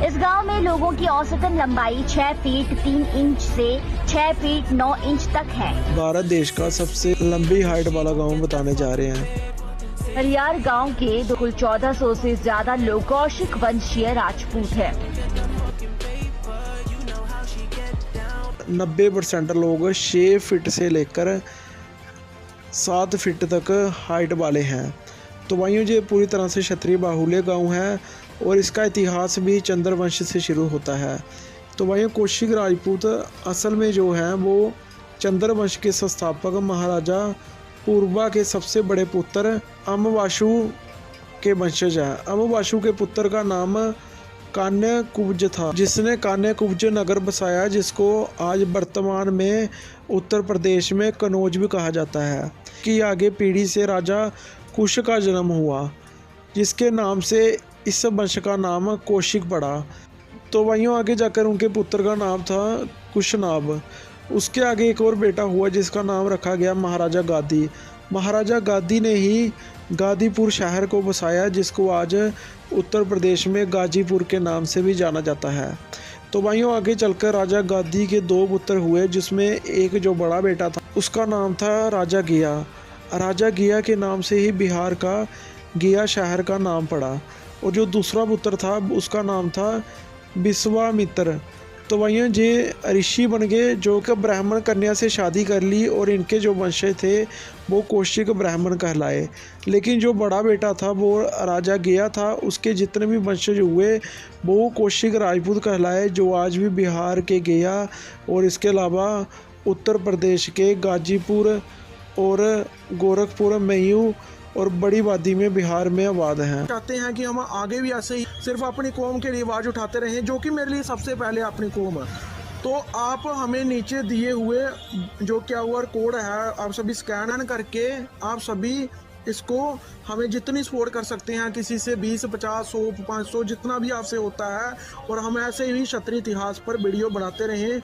इस गांव में लोगों की औसतन लंबाई 6 फीट 3 इंच से 6 फीट 9 इंच तक है। भारत देश का सबसे लंबी हाइट वाला गांव बताने जा रहे हैं। हरियार गांव के कुल 1400 से ज्यादा लोग कौशिक वंशीय राजपूत हैं। 90% लोग 6 फीट से लेकर 7 फीट तक हाइट वाले हैं। तो भाइयों ये पूरी तरह से क्षत्रिय बाहुल्य गांव है और इसका इतिहास भी चंद्रवंश से शुरू होता है। तो भाइयों कौशिक राजपूत असल में जो हैं वो चंद्रवंश के संस्थापक महाराजा पूर्वा के सबसे बड़े पुत्र अम्बवासु के वंशज हैं। अम्बवासु के पुत्र का नाम कान्यकुब्ज था, जिसने कान्यकुब्ज नगर बसाया, जिसको आज वर्तमान में उत्तर प्रदेश में कनौज भी कहा जाता है। कि आगे पीढ़ी से राजा कुश का जन्म हुआ, जिसके नाम से इस वंश का नाम कौशिक पड़ा। तो वहीं आगे जाकर उनके पुत्र का नाम था कुशनाभ। उसके आगे एक और बेटा हुआ जिसका नाम रखा गया महाराजा गादी। महाराजा गादी ने ही गादीपुर शहर को बसाया, जिसको आज उत्तर प्रदेश में गाजीपुर के नाम से भी जाना जाता है। तो भाइयों आगे चलकर राजा गादी के 2 पुत्र हुए, जिसमें एक जो बड़ा बेटा था उसका नाम था राजा गिया। राजा गिया के नाम से ही बिहार का गिया शहर का नाम पड़ा। और जो दूसरा पुत्र था उसका नाम था विश्वामित्र। तो वहीं ये ऋषि बन गए, जो कि ब्राह्मण कन्या से शादी कर ली और इनके जो वंशज थे वो कौशिक ब्राह्मण कहलाए। लेकिन जो बड़ा बेटा था वो राजा गया था, उसके जितने भी वंशज हुए वो कौशिक राजपूत कहलाए, जो आज भी बिहार के गया और इसके अलावा उत्तर प्रदेश के गाजीपुर और गोरखपुर, मयू और बड़ी वादी में बिहार में आबाद हैं। चाहते हैं कि हम आगे भी ऐसे ही सिर्फ अपनी कौम के लिए आवाज़ उठाते रहें, जो कि मेरे लिए सबसे पहले अपनी कौम है। तो आप हमें नीचे दिए हुए जो QR कोड है, आप सभी स्कैन करके आप सभी इसको हमें जितनी सपोर्ट कर सकते हैं, किसी से 20, 50, 100, 500 जितना भी आपसे होता है, और हम ऐसे ही क्षत्रिय इतिहास पर वीडियो बनाते रहें